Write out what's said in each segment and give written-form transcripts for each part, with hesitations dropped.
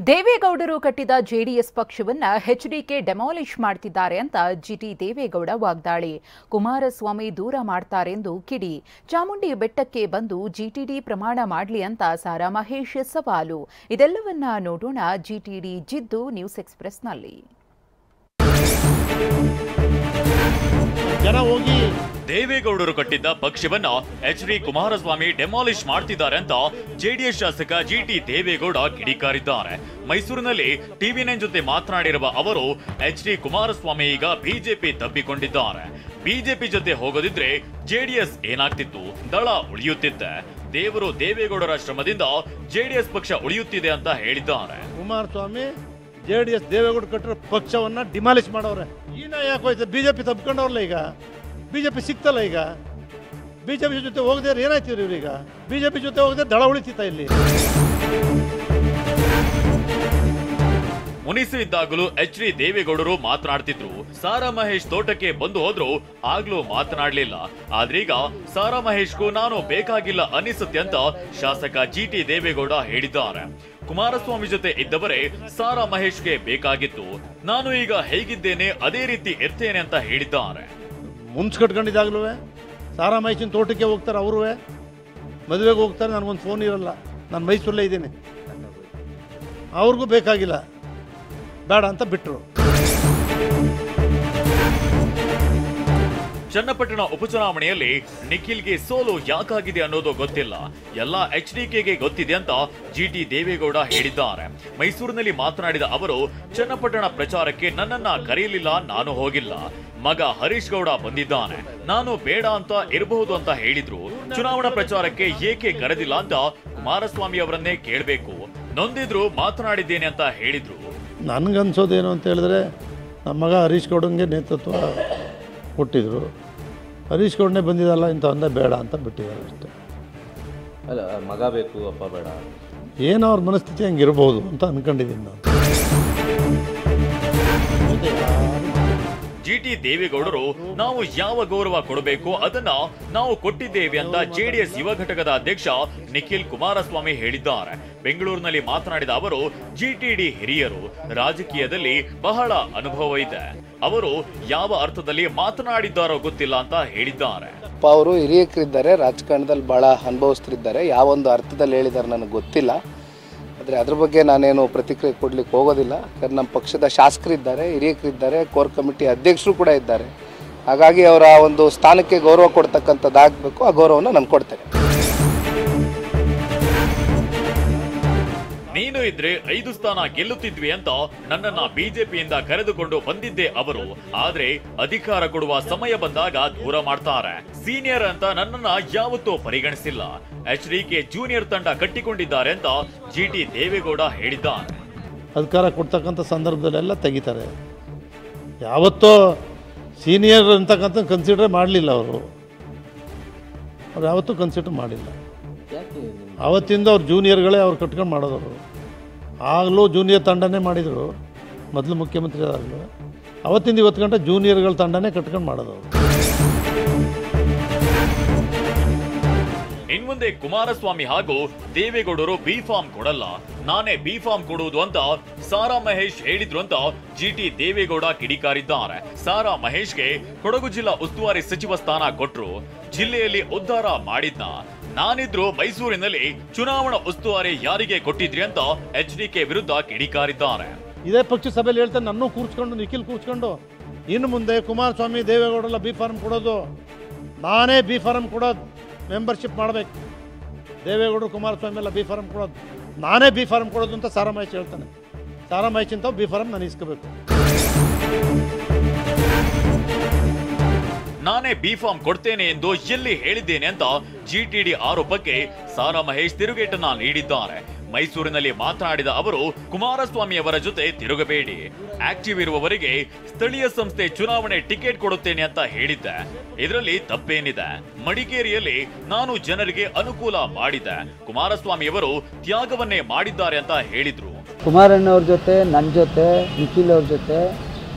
ದೇವೇಗೌಡರು ಕಟ್ಟಿದ ಜೆಡಿಎಸ್ ಪಕ್ಷವನ್ನ ಎಚ್ಡಿಕೆ ಡೆಮಾಲಿಷ್ ಮಾಡ್ತಿದ್ದಾರೆ ಅಂತ ಜಿಟಿ ದೇವೇಗೌಡ ವಾಗ್ದಾಳಿ. ಕುಮಾರಸ್ವಾಮಿ ದೂರ ಮಾಡ್ತಾರೆಂದು ಕಿಡಿ. ಚಾಮುಂಡಿ ಬೆಟ್ಟಕ್ಕೆ ಬಂದು ಜಿಟಿಡಿ ಪ್ರಮಾಣ ಮಾಡಲಿ ಅಂತ ಸಾರಾ ಮಹೇಶ್ ಸವಾಲು. ಇದೆಲ್ಲವನ್ನ ನೋಡೋಣ ಜಿಟಿಡಿ ಜಿದ್ದು ನ್ಯೂಸ್ ಎಕ್ಸ್‌ಪ್ರೆಸ್‌ನಲ್ಲಿ. ದೇವೇಗೌಡರು ಕಟ್ಟಿದ್ದ ಪಕ್ಷವನ್ನ ಎಚ್ಡಿ ಕುಮಾರಸ್ವಾಮಿ ಡೆಮಾಲಿಷ್ ಮಾಡ್ತಿದ್ದಾರೆ ಅಂತ ಜೆಡಿಎಸ್ ಶಾಸಕ ಜಿಟಿ ದೇವೇಗೌಡ ಕಿಡಿಕಾರಿದ್ದಾರೆ. ಮೈಸೂರಿನಲ್ಲಿ ಟಿವಿ9 ಜೊತೆ ಮಾತನಾಡಿರುವ ಅವರು ಎಚ್ಡಿ ಕುಮಾರಸ್ವಾಮಿ ಈಗ ಬಿಜೆಪಿ ತಬ್ಬಿಕೊಂಡಿದ್ದಾರೆ. ಬಿಜೆಪಿ ಜೊತೆ ಹೋಗೋದಿದ್ರೆ ಜೆಡಿಎಸ್ ಏನಾಗ್ತಿತ್ತು, ದಳ ಉಳಿಯುತ್ತಿತ್ತೆ. ದೇವರು ದೇವೇಗೌಡರ ಶ್ರಮದಿಂದ ಜೆಡಿಎಸ್ ಪಕ್ಷ ಉಳಿಯುತ್ತಿದೆ ಅಂತ ಹೇಳಿದ್ದಾರೆ. ಕುಮಾರಸ್ವಾಮಿ ಜೆಡಿಎಸ್ ದೇವೇಗೌಡ ಕಟ್ಟಿರೋ ಪಕ್ಷವನ್ನ ಡಿಮಾಲಿಷ್ ಮಾಡೋರೆ. ಈಗ ಯಾಕೋಯ್ತು, ಬಿಜೆಪಿ ತಬ್ಕೊಂಡವ್ರಲ್ಲ. ಈಗ ಬಿಜೆಪಿ ಸಿಕ್ತಲ್ಲ. ಈಗ ಬಿಜೆಪಿ ಜೊತೆ ಹೋಗದೆ ಏನಾಯ್ತಿವ್ರಿ ಇವ್ರೀಗ? ಬಿಜೆಪಿ ಜೊತೆ ಹೋಗದೆ ದಳ ಉಳಿತಿತ್ತ ಇಲ್ಲಿ. ಮುನಿಸು ಇದ್ದಾಗಲೂ ಎಚ್ಡಿ ದೇವೇಗೌಡರು ಮಾತನಾಡ್ತಿದ್ರು. ಸಾರಾ ಮಹೇಶ್ ತೋಟಕ್ಕೆ ಬಂದು ಹೋದ್ರು, ಆಗ್ಲೂ ಮಾತನಾಡ್ಲಿಲ್ಲ. ಆದ್ರೀಗ ಸಾರಾ ಮಹೇಶ್ಗೂ ನಾನು ಬೇಕಾಗಿಲ್ಲ ಅನಿಸುತ್ತೆ ಅಂತ ಶಾಸಕ ಜಿಟಿ ದೇವೇಗೌಡ ಹೇಳಿದ್ದಾರೆ. ಕುಮಾರಸ್ವಾಮಿ ಜೊತೆ ಇದ್ದವರೇ ಸಾರಾ ಮಹೇಶ್ಗೆ ಬೇಕಾಗಿತ್ತು. ನಾನು ಈಗ ಹೇಗಿದ್ದೇನೆ ಅದೇ ರೀತಿ ಇರ್ತೇನೆ ಅಂತ ಹೇಳಿದ್ದಾರೆ. ಮುನ್ಸ್ ಕಟ್ಕೊಂಡಿದ್ದಾಗ್ಲೂ ಸಾರಾ ಮಹೇಶಿನ ತೋಟಕ್ಕೆ ಹೋಗ್ತಾರೆ. ಅವರು ಮದುವೆಗೆ ಹೋಗ್ತಾರೆ. ನನಗೊಂದು ಫೋನ್ ಇರಲ್ಲ, ನಾನು ಮೈಸೂರಲ್ಲೇ ಇದ್ದೀನಿ. ಅವ್ರಿಗೂ ಬೇಕಾಗಿಲ್ಲ, ಬೇಡ ಅಂತ ಬಿಟ್ಟರು. ಚನ್ನಪಟ್ಟಣ ಉಪಚುನಾವಣೆಯಲ್ಲಿ ನಿಖಿಲ್ಗೆ ಸೋಲು ಯಾಕಾಗಿದೆ ಅನ್ನೋದು ಗೊತ್ತಿಲ್ಲ, ಎಲ್ಲ ಎಚ್ಡಿಕೆಗೆ ಗೊತ್ತಿದೆ ಅಂತ ಜಿಟಿ ದೇವೇಗೌಡ ಹೇಳಿದ್ದಾರೆ. ಮೈಸೂರಿನಲ್ಲಿ ಮಾತನಾಡಿದ ಅವರು, ಚನ್ನಪಟ್ಟಣ ಪ್ರಚಾರಕ್ಕೆ ನನ್ನನ್ನ ಕರೆಯಲಿಲ್ಲ, ನಾನು ಹೋಗಿಲ್ಲ. ಮಗ ಹರೀಶ್ ಗೌಡ ಬಂದಿದ್ದಾನೆ, ನಾನು ಬೇಡ ಅಂತ ಇರಬಹುದು ಅಂತ ಹೇಳಿದ್ರು. ಚುನಾವಣಾ ಪ್ರಚಾರಕ್ಕೆ ಏಕೆ ಕರೆದಿಲ್ಲ ಅಂತ ಕುಮಾರಸ್ವಾಮಿ ಅವರನ್ನೇ ಕೇಳಬೇಕು. ನೊಂದಿದ್ರು ಮಾತನಾಡಿದ್ದೇನೆ ಅಂತ ಹೇಳಿದ್ರು. ನನಗನ್ಸೋದೇನು ಅಂತ ಹೇಳಿದ್ರೆ, ನಮ್ಮ ಮಗ ಹರೀಶ್ ಗೌಡಂಗೆ ನೇತೃತ್ವ ಕೊಟ್ಟಿದ್ರು. ಹರೀಶ್ ಗೌಡನೇ ಬಂದಿದ್ದಲ್ಲ ಇಂಥ ಒಂದೇ ಬೇಡ ಅಂತ ಬಿಟ್ಟಿದ್ದಾರೆ ಅಷ್ಟೇ. ಅಲ್ಲ, ಮಗ ಬೇಕು ಅಪ್ಪ ಬೇಡ, ಏನೋ ಅವ್ರ ಮನಸ್ಥಿತಿ ಹಂಗಿರ್ಬೋದು ಅಂತ ಅನ್ಕೊಂಡಿದ್ದೀನಿ ನಾನು. ಜಿಟಿ ದೇವೇಗೌಡರು ನಾವು ಯಾವ ಗೌರವ ಕೊಡಬೇಕು ಅದನ್ನ ನಾವು ಕೊಟ್ಟಿದ್ದೇವೆ ಅಂತ ಜೆಡಿಎಸ್ ಯುವ ಘಟಕದ ಅಧ್ಯಕ್ಷ ನಿಖಿಲ್ ಕುಮಾರಸ್ವಾಮಿ ಹೇಳಿದ್ದಾರೆ. ಬೆಂಗಳೂರಿನಲ್ಲಿ ಮಾತನಾಡಿದ ಅವರು, ಜಿಟಿಡಿ ಹಿರಿಯರು, ರಾಜಕೀಯದಲ್ಲಿ ಬಹಳ ಅನುಭವ ಇದೆ. ಅವರು ಯಾವ ಅರ್ಥದಲ್ಲಿ ಮಾತನಾಡಿದ್ದಾರೋ ಗೊತ್ತಿಲ್ಲ ಅಂತ ಹೇಳಿದ್ದಾರೆ. ಅವರು ಹಿರಿಯರಿದ್ದಾರೆ, ರಾಜಕಾರಣದಲ್ಲಿ ಬಹಳ ಅನುಭವಿಸ್ತಿದ್ದಾರೆ. ಯಾವೊಂದು ಅರ್ಥದಲ್ಲಿ ಹೇಳಿದ್ದಾರೆ ನನಗೆ ಗೊತ್ತಿಲ್ಲ. ಆದರೆ ಅದ್ರ ಬಗ್ಗೆ ನಾನೇನು ಪ್ರತಿಕ್ರಿಯೆ ಕೊಡ್ಲಿಕ್ಕೆ ಹೋಗೋದಿಲ್ಲ. ಯಾಕಂದ್ರೆ ನಮ್ಮ ಪಕ್ಷದ ಶಾಸಕರಿದ್ದಾರೆ, ಹಿರಿಯರಿದ್ದಾರೆ, ಕೋರ್ ಕಮಿಟಿ ಅಧ್ಯಕ್ಷರು ಕೂಡ ಇದ್ದಾರೆ. ಹಾಗಾಗಿ ಅವರ ಒಂದು ಸ್ಥಾನಕ್ಕೆ ಗೌರವ ಕೊಡ್ತಕ್ಕಂಥದ್ದಾಗಬೇಕು. ಆ ಗೌರವನ ನಾನು ಕೊಡ್ತೇನೆ. ನೀನು ಇದ್ರೆ 5 ಸ್ಥಾನ ಗೆಲ್ಲುತ್ತಿದ್ವಿ ಅಂತ ನನ್ನನ್ನ ಬಿಜೆಪಿಯಿಂದ ಕರೆದುಕೊಂಡು ಬಂದಿದ್ದೆ ಅವರು. ಆದ್ರೆ ಅಧಿಕಾರ ಕೊಡುವ ಸಮಯ ಬಂದಾಗ ದೂರ ಮಾಡ್ತಾರೆ. ಸೀನಿಯರ್ ಅಂತ ನನ್ನನ್ನ ಯಾವತ್ತೂ ಪರಿಗಣಿಸಿಲ್ಲ. ಎಚ್ಡಿಕೆ ಜೂನಿಯರ್ ತಂಡ ಕಟ್ಟಿಕೊಂಡಿದ್ದಾರೆ ಅಂತ ಜಿಟಿ ದೇವೇಗೌಡ ಹೇಳಿದ್ದಾರೆ. ಅಧಿಕಾರ ಕೊಡ್ತಕ್ಕಂಥ ಸಂದರ್ಭದಲ್ಲೆಲ್ಲ ತೆಗಿತಾರೆ. ಯಾವತ್ತೋ ಸೀನಿಯರ್ ಅಂತಕ್ಕಂಥ ಕನ್ಸಿಡರ್ ಮಾಡಲಿಲ್ಲ ಅವರು ಯಾವತ್ತೂ ಕನ್ಸಿಡರ್ ಮಾಡಿಲ್ಲ. ಆವತ್ತಿಂದ ಅವ್ರು ಜೂನಿಯರ್ಗಳೇ ಅವ್ರು ಕಟ್ಕೊಂಡು ಮಾಡೋದವರು. ಆಗಲೂ ಜೂನಿಯರ್ ತಂಡನೇ ಮಾಡಿದರು. ಮೊದಲು ಮುಖ್ಯಮಂತ್ರಿ ಆದಾಗಲೂ ಅವತ್ತಿಂದ ಇವತ್ತು ಗಂಟೆ ಜೂನಿಯರ್ಗಳ ತಂಡನೇ ಕಟ್ಕೊಂಡು ಮಾಡೋದವರು. ಇನ್ಮುಂದೆ ಕುಮಾರಸ್ವಾಮಿ ಹಾಗೂ ದೇವೇಗೌಡರು ಬಿ ಫಾರ್ಮ್ ಕೊಡಲ್ಲ, ನಾನೇ ಬಿ ಫಾರ್ಮ್ ಕೊಡುವುದು ಅಂತ ಸಾರಾ ಮಹೇಶ್ ಹೇಳಿದ್ರು ಅಂತ ಜಿಟಿ ದೇವೇಗೌಡ ಕಿಡಿಕಾರಿದ್ದಾರೆ. ಸಾರಾ ಮಹೇಶ್ಗೆ ಕೊಡಗು ಜಿಲ್ಲಾ ಉಸ್ತುವಾರಿ ಸಚಿವ ಸ್ಥಾನ ಕೊಟ್ರು. ಜಿಲ್ಲೆಯಲ್ಲಿ ಉದ್ಧಾರ ಮಾಡಿದ್ನ, ನಾನಿದ್ರು ಮೈಸೂರಿನಲ್ಲಿ ಚುನಾವಣಾ ಉಸ್ತುವಾರಿ ಯಾರಿಗೆ ಕೊಟ್ಟಿದ್ರಿ ಅಂತ ಎಚ್ಡಿಕೆ ವಿರುದ್ಧ ಕಿಡಿಕಾರಿದ್ದಾರೆ. ಇದೇ ಪಕ್ಷ ಸಭೆಯಲ್ಲಿ ಹೇಳ್ತಾರೆ, ನನ್ನೂ ಕೂರ್ಸ್ಕೊಂಡು ನಿಖಿಲ್ ಕೂರ್ಸ್ಕೊಂಡು ಇನ್ನು ಮುಂದೆ ಕುಮಾರಸ್ವಾಮಿ ದೇವೇಗೌಡಲ್ಲ ಬಿ ಫಾರ್ಮ್ ಕೊಡೋದು, ನಾನೇ ಬಿ ಫಾರ್ಮ್ ಕೊಡೋದು, ಮೆಂಬರ್ಶಿಪ್ ಮಾಡಬೇಕು. ದೇವೇಗೌಡರು ಕುಮಾರಸ್ವಾಮಿ ಎಲ್ಲ ಬಿ ಫಾರ್ಮ್ ಕೊಡೋದು, ನಾನೇ ಬಿ ಫಾರ್ಮ್ ಕೊಡೋದು ಅಂತ ಸಾರಾ ಮಹೇಶ್ ಹೇಳ್ತಾನೆ. ಸಾರಾ ಮಹೇಶ್ ಅಂತ ಬಿ ಫಾರ್ಮ್ ನಾನು ಇಸ್ಕೋಬೇಕು. ನಾನೇ ಬಿ ಫಾರ್ಮ್ ಕೊಡ್ತೇನೆ ಎಂದು ಎಲ್ಲಿ ಹೇಳಿದ್ದೇನೆ ಅಂತ ಜಿಟಿಡಿ ಆರೋಪಕ್ಕೆ ಸಾರಾ ಮಹೇಶ್ ತಿರುಗೇಟನ್ನ ನೀಡಿದ್ದಾರೆ. ಮೈಸೂರಿನಲ್ಲಿ ಮಾತನಾಡಿದ ಅವರು, ಕುಮಾರಸ್ವಾಮಿ ಅವರ ಜೊತೆ ತಿರುಗಬೇಡಿ, ಆಕ್ಟಿವ್ ಇರುವವರಿಗೆ ಸ್ಥಳೀಯ ಸಂಸ್ಥೆ ಚುನಾವಣೆ ಟಿಕೆಟ್ ಕೊಡುತ್ತೇನೆ ಅಂತ ಹೇಳಿದ್ದೆ. ಇದರಲ್ಲಿ ತಪ್ಪೇನಿದೆ? ಮಡಿಕೇರಿಯಲ್ಲಿ ನಾನು ಜನರಿಗೆ ಅನುಕೂಲ ಮಾಡಿದ್ದೆ, ಕುಮಾರಸ್ವಾಮಿ ಅವರು ತ್ಯಾಗವನ್ನೇ ಮಾಡಿದ್ದಾರೆ ಅಂತ ಹೇಳಿದ್ರು. ಕುಮಾರಣ್ಣವ್ರ ಜೊತೆ, ನನ್ನ ಜೊತೆ, ನಿಖಿಲ್ ಅವ್ರ ಜೊತೆ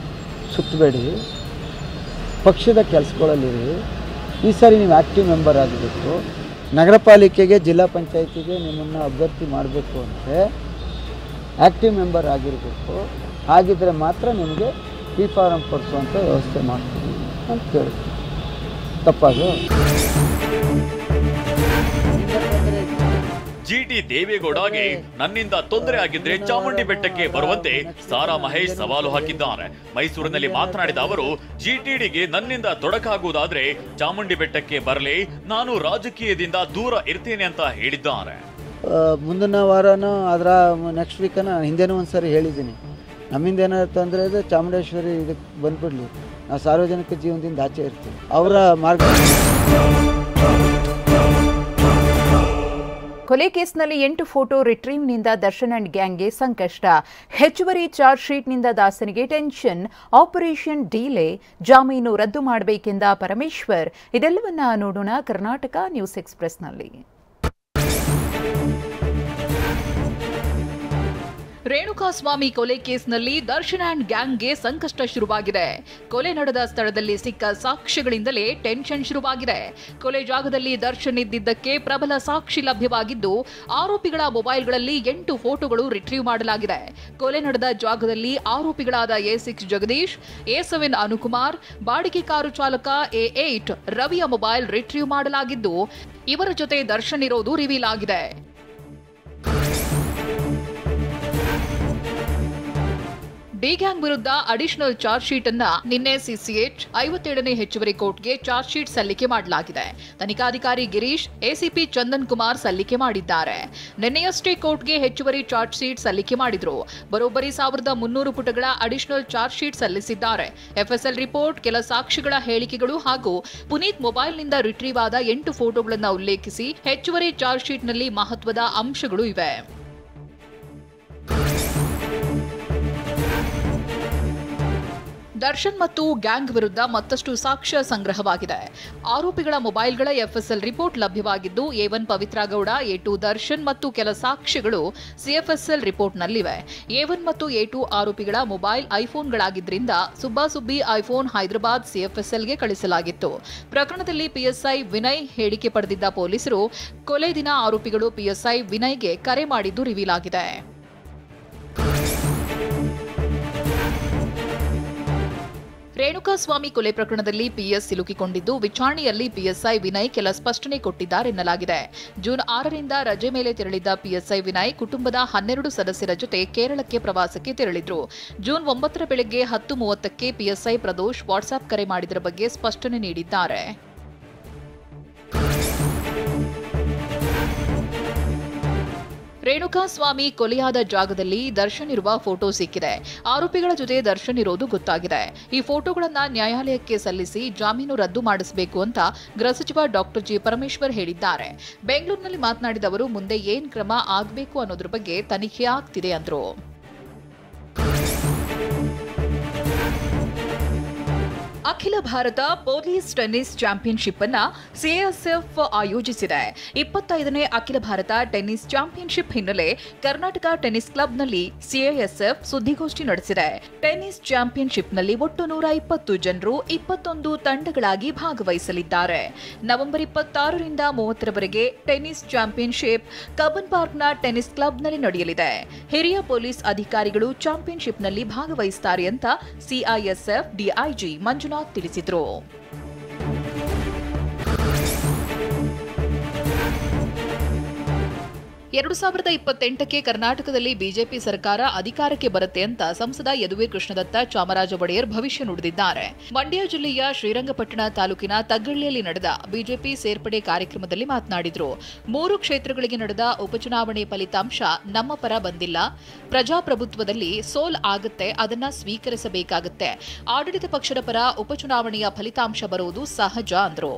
ಸುತ್ತಬೇಡಿ, ಪಕ್ಷದ ಕೆಲಸಗಳಲ್ಲಿರಿ. ಈ ಸಾರಿ ನೀವು ಆ್ಯಕ್ಟಿವ್ ಮೆಂಬರ್ ಆಗಬೇಕು. ನಗರ ಪಾಲಿಕೆಗೆ, ಜಿಲ್ಲಾ ಪಂಚಾಯತಿಗೆ ನಿಮ್ಮನ್ನು ಅಭ್ಯರ್ಥಿ ಮಾಡಬೇಕು ಅಂದರೆ ಆ್ಯಕ್ಟಿವ್ ಮೆಂಬರ್ ಆಗಿರಬೇಕು. ಹಾಗಿದ್ರೆ ಮಾತ್ರ ನಿಮಗೆ ಬಿ ಫಾರಮ್ ಕೊಡಿಸುವಂಥ ವ್ಯವಸ್ಥೆ ಮಾಡ್ತೀವಿ ಅಂತ ಕೇಳಿದ್ವಿ. ತಪ್ಪಾದು. ಜಿಟಿ ದೇವೇಗೌಡಗೆ ನನ್ನಿಂದ ತೊಂದರೆ ಆಗಿದ್ರೆ ಚಾಮುಂಡಿ ಬೆಟ್ಟಕ್ಕೆ ಬರುವಂತೆ ಸಾರಾ ಮಹೇಶ್ ಸವಾಲು ಹಾಕಿದ್ದಾರೆ. ಮೈಸೂರಿನಲ್ಲಿ ಮಾತನಾಡಿದ ಅವರು, ಜಿಟಿಡಿಗೆ ನನ್ನಿಂದ ತೊಡಕಾಗುವುದಾದ್ರೆ ಚಾಮುಂಡಿ ಬೆಟ್ಟಕ್ಕೆ ಬರಲಿ, ನಾನು ರಾಜಕೀಯದಿಂದ ದೂರ ಇರ್ತೇನೆ ಅಂತ ಹೇಳಿದ್ದಾರೆ. ಮುಂದಿನ ವಾರನೂ ಅದರ ನೆಕ್ಸ್ಟ್ ವೀಕನ್ನು ಹಿಂದೆನೂ ಒಂದು ಸಾರಿ ಹೇಳಿದ್ದೀನಿ, ನಮ್ಮಿಂದ ಏನಾದ್ರು ತೊಂದರೆ ಇದೆ ಚಾಮುಂಡೇಶ್ವರಿ ಇದಕ್ಕೆ ಬಂದ್ಬಿಡ್ಲಿ, ನಾವು ಸಾರ್ವಜನಿಕ ಜೀವನದಿಂದ ಆಚೆ ಇರ್ತೀವಿ. ಅವರ ಮಾರ್ಗ. ಕೊಲೆ ಕೇಸ್ನಲ್ಲಿ 8 ಫೋಟೋ ರಿಟ್ರೀವ್ನಿಂದ ದರ್ಶನ್ ಅಂಡ್ ಗ್ಯಾಂಗ್ಗೆ ಸಂಕಷ್ಟ. ಹೆಚ್ಚುವರಿ ಚಾರ್ಜ್ ಶೀಟ್ನಿಂದ ದಾಸನಿಗೆ ಟೆನ್ಷನ್. Operation delay. ಜಾಮೀನು ರದ್ದು ಮಾಡಬೇಕೆಂದ ಪರಮೇಶ್ವರ್. ಇದೆಲ್ಲವನ್ನ ನೋಡೋಣ ಕರ್ನಾಟಕ ನ್ಯೂಸ್ ಎಕ್ಸ್‌ಪ್ರೆಸ್ನಲ್ಲಿ. ರೇಣುಕಾಸ್ವಾಮಿ ಕೊಲೆ ಕೇಸ್ನಲ್ಲಿ ದರ್ಶನ್ ಅಂಡ್ ಗ್ಯಾಂಗ್ಗೆ ಸಂಕಷ್ಟ ಶುರುವಾಗಿದೆ. ಕೊಲೆ ನಡೆದ ಸ್ಥಳದಲ್ಲಿ ಸಿಕ್ಕ ಸಾಕ್ಷ್ಯಗಳಿಂದಲೇ ಟೆನ್ಷನ್ ಶುರುವಾಗಿದೆ. ಕೊಲೆ ಜಾಗದಲ್ಲಿ ದರ್ಶನ್ ಇದ್ದಿದ್ದಕ್ಕೆ ಪ್ರಬಲ ಸಾಕ್ಷಿ ಲಭ್ಯವಾಗಿದ್ದು, ಆರೋಪಿಗಳ ಮೊಬೈಲ್ಗಳಲ್ಲಿ 8 ಫೋಟೋಗಳು ರಿಟ್ರೀವ್ ಮಾಡಲಾಗಿದೆ. ಕೊಲೆ ನಡೆದ ಜಾಗದಲ್ಲಿ ಆರೋಪಿಗಳಾದ A6 ಜಗದೀಶ್, A7 ಅನುಕುಮಾರ್, ಬಾಡಿಗೆ ಕಾರು ಚಾಲಕ A8 ರವಿಯ ಮೊಬೈಲ್ ರಿಟ್ರೀವ್ ಮಾಡಲಾಗಿದ್ದು, ಇವರ ಜೊತೆ ದರ್ಶನ್ ಇರೋದು ರಿವೀಲ್ ಆಗಿದೆ. ಡಿ ಗ್ಯಾಂಗ್ ವಿರುದ್ಧ ಅಡಿಷನಲ್ ಚಾರ್ಜ್ ಶೀಟ್ ಅನ್ನ ನಿನ್ನೆ ಸಿಸಿಎಚ್ 57ನೇ ಹೆಚ್ಚುವರಿ ಕೋರ್ಟ್ಗೆ ಚಾರ್ಜ್ ಶೀಟ್ ಸಲ್ಲಿಕೆ ಮಾಡಲಾಗಿದೆ. ತನಿಖಾಧಿಕಾರಿ ಗಿರೀಶ್, ಎಸಿಪಿ ಚಂದನ್ ಕುಮಾರ್ ಸಲ್ಲಿಕೆ ಮಾಡಿದ್ದಾರೆ. ನಿನ್ನೆಯಷ್ಟೇ ಕೋರ್ಟ್ಗೆ ಹೆಚ್ಚುವರಿ ಚಾರ್ಜ್ ಶೀಟ್ ಸಲ್ಲಿಕೆ ಮಾಡಿದ್ರು. ಬರೋಬ್ಬರಿ 1300 ಪುಟಗಳ ಅಡಿಷನಲ್ ಚಾರ್ಜ್ ಶೀಟ್ ಸಲ್ಲಿಸಿದ್ದಾರೆ. ಎಫ್ಎಸ್ಎಲ್ ರಿಪೋರ್ಟ್, ಕೆಲ ಸಾಕ್ಷಿಗಳ ಹೇಳಿಕೆಗಳು ಹಾಗೂ ಪುನೀತ್ ಮೊಬೈಲ್ನಿಂದ ರಿಟ್ರೀವ್ ಆದ 8 ಫೋಟೋಗಳನ್ನು ಉಲ್ಲೇಖಿಸಿ ಹೆಚ್ಚುವರಿ ಚಾರ್ಜ್ ಶೀಟ್ನಲ್ಲಿ ಮಹತ್ವದ ಅಂಶಗಳು ಇವೆ. ದರ್ಶನ್ ಮತ್ತು ಗ್ಯಾಂಗ್ ವಿರುದ್ಧ ಮತ್ತಷ್ಟು ಸಾಕ್ಷ್ಯ ಸಂಗ್ರಹವಾಗಿದೆ. ಆರೋಪಿಗಳ ಮೊಬೈಲ್ಗಳ FSL report ಲಭ್ಯವಾಗಿದ್ದು, A1 Pavithra Gowda, A2 Darshan ಮತ್ತು ಕೆಲ ಸಾಕ್ಷ್ಯಗಳು ಸಿಎಫ್ಎಸ್ಎಲ್ ರಿಪೋರ್ಟ್ನಲ್ಲಿವೆ. A1 ಮತ್ತು A2 ಆರೋಪಿಗಳ ಮೊಬೈಲ್ ಐಫೋನ್ಗಳಾಗಿದ್ದರಿಂದ ಸುಬ್ಬಾಸುಬ್ಬಿ ಐಫೋನ್ ಹೈದರಾಬಾದ್ ಸಿಎಫ್ಎಸ್ಎಲ್ಗೆ ಕಳಿಸಲಾಗಿತ್ತು. ಪ್ರಕರಣದಲ್ಲಿ ಪಿಎಸ್ಐ ವಿನಯ್ ಹೇಳಿಕೆ ಪಡೆದಿದ್ದ ಪೊಲೀಸರು ಕೊಲೆ ದಿನ ಆರೋಪಿಗಳು ಪಿಎಸ್ಐ ವಿನಯ್ಗೆ ಕರೆ ಮಾಡಿದ್ದು ರಿವೀಲ್ ಆಗಿದೆ. ರೇಣುಕಾಸ್ವಾಮಿ ಕೊಲೆ ಪ್ರಕರಣದಲ್ಲಿ ಪಿಎಸ್ ಸಿಲುಕಿಕೊಂಡಿದ್ದು, ವಿಚಾರಣೆಯಲ್ಲಿ ಪಿಎಸ್ಐ ವಿನಯ್ ಕೆಲ ಸ್ಪಷ್ಟನೆ ಕೊಟ್ಟಿದ್ದಾರೆನ್ನಲಾಗಿದೆ. ಜೂನ್ 6ರಿಂದ ರಜೆ ಮೇಲೆ ತೆರಳಿದ್ದ ಪಿಎಸ್ಐ ವಿನಯ್ ಕುಟುಂಬದ 12 ಸದಸ್ಯರ ಜೊತೆ ಕೇರಳಕ್ಕೆ ಪ್ರವಾಸಕ್ಕೆ ತೆರಳಿದ್ರು. ಜೂನ್ 9ರ ಬೆಳಗ್ಗೆ 10:30ಕ್ಕೆ ಪಿಎಸ್ಐ ಪ್ರದೋಷ್ ವಾಟ್ಸ್ಆಪ್ ಕರೆ ಮಾಡಿದರ ಬಗ್ಗೆ ಸ್ಪಷ್ಟನೆ ನೀಡಿದ್ದಾರೆ. ರೇಣುಕಾಸ್ವಾಮಿ ಕೊಲೆಯಾದ ಜಾಗದಲ್ಲಿ ದರ್ಶನ್ ಇರುವ ಫೋಟೋ ಸಿಕ್ಕಿದೆ. ಆರೋಪಿಗಳ ಜೊತೆ ದರ್ಶನ್ ಇರೋದು ಗೊತ್ತಾಗಿದೆ. ಈ ಫೋಟೋಗಳನ್ನ ನ್ಯಾಯಾಲಯಕ್ಕೆ ಸಲ್ಲಿಸಿ ಜಾಮೀನು ರದ್ದು ಮಾಡಿಸಬೇಕು ಅಂತ ಗೃಹ ಸಚಿವ ಡಾಕ್ಟರ್ ಜಿ ಪರಮೇಶ್ವರ್ ಹೇಳಿದ್ದಾರೆ. ಬೆಂಗಳೂರಿನಲ್ಲಿ ಮಾತನಾಡಿದ ಅವರು, ಮುಂದೆ ಏನ್ ಕ್ರಮ ಆಗಬೇಕು ಅನ್ನೋದ್ರ ಬಗ್ಗೆ ತನಿಖೆ ಆಗ್ತಿದೆ ಅಂದ್ರು. ಅಖಿಲ ಭಾರತ ಪೊಲೀಸ್ ಟೆನ್ನಿಸ್ ಚಾಂಪಿಯನ್ಶಿಪ್ ಅನ್ನ ಸಿಎಎಸ್ಎಫ್ ಆಯೋಜಿಸಿದೆ. 25ನೇ ಅಖಿಲ ಭಾರತ ಟೆನ್ನಿಸ್ ಚಾಂಪಿಯನ್ಶಿಪ್ ಹಿನ್ನೆಲೆ ಕರ್ನಾಟಕ ಟೆನ್ನಿಸ್ ಕ್ಲಬ್ನಲ್ಲಿ ಸಿಎಎಸ್ಎಫ್ ಸುದ್ದಿಗೋಷ್ಠಿ ನಡೆಸಿದೆ. ಟೆನ್ನಿಸ್ ಚಾಂಪಿಯನ್ಶಿಪ್ನಲ್ಲಿ ಒಟ್ಟು 120 ಜನರು 21 ತಂಡಗಳಾಗಿ ಭಾಗವಹಿಸಲಿದ್ದಾರೆ. ನವೆಂಬರ್ 26ರಿಂದ 30ರವರೆಗೆ ಟೆನ್ನಿಸ್ ಚಾಂಪಿಯನ್ಶಿಪ್ ಕಬ್ಬನ್ ಪಾರ್ಕ್ನ ಟೆನ್ನಿಸ್ ಕ್ಲಬ್ನಲ್ಲಿ ನಡೆಯಲಿದೆ. ಹಿರಿಯ ಪೊಲೀಸ್ ಅಧಿಕಾರಿಗಳು ಚಾಂಪಿಯನ್ಶಿಪ್ನಲ್ಲಿ ಭಾಗವಹಿಸುತ್ತಾರೆ ಅಂತ ಸಿಐಎಸ್ಎಫ್ ಡಿಐಜಿ ಮಂಜುನಾಥ್ ತಿಳಿಸಿದರು. 2028ಕ್ಕೆ ಕರ್ನಾಟಕದಲ್ಲಿ ಬಿಜೆಪಿ ಸರ್ಕಾರ ಅಧಿಕಾರಕ್ಕೆ ಬರುತ್ತೆ ಅಂತ ಸಂಸದ ಯದುವೀರ್ ಕೃಷ್ಣದತ್ತ ಚಾಮರಾಜ ಒಡೆಯರ್ ಭವಿಷ್ಯ ನುಡಿದಿದ್ದಾರೆ. ಮಂಡ್ಯ ಜಿಲ್ಲೆಯ ಶ್ರೀರಂಗಪಟ್ಟಣ ತಾಲೂಕಿನ ತಗ್ಗಳ್ಳಿಯಲ್ಲಿ ನಡೆದ ಬಿಜೆಪಿ ಸೇರ್ಪಡೆ ಕಾರ್ಯಕ್ರಮದಲ್ಲಿ ಮಾತನಾಡಿದರು. 3 ಕ್ಷೇತ್ರಗಳಿಗೆ ನಡೆದ ಉಪಚುನಾವಣೆ ಫಲಿತಾಂಶ ನಮ್ಮ ಪರ ಬಂದಿಲ್ಲ. ಪ್ರಜಾಪ್ರಭುತ್ವದಲ್ಲಿ ಸೋಲ್ ಆಗುತ್ತೆ, ಅದನ್ನ ಸ್ವೀಕರಿಸಬೇಕಾಗುತ್ತೆ. ಆಡಳಿತ ಪಕ್ಷದ ಪರ ಉಪಚುನಾವಣೆಯ ಫಲಿತಾಂಶ ಬರುವುದು ಸಹಜ ಅಂದರು.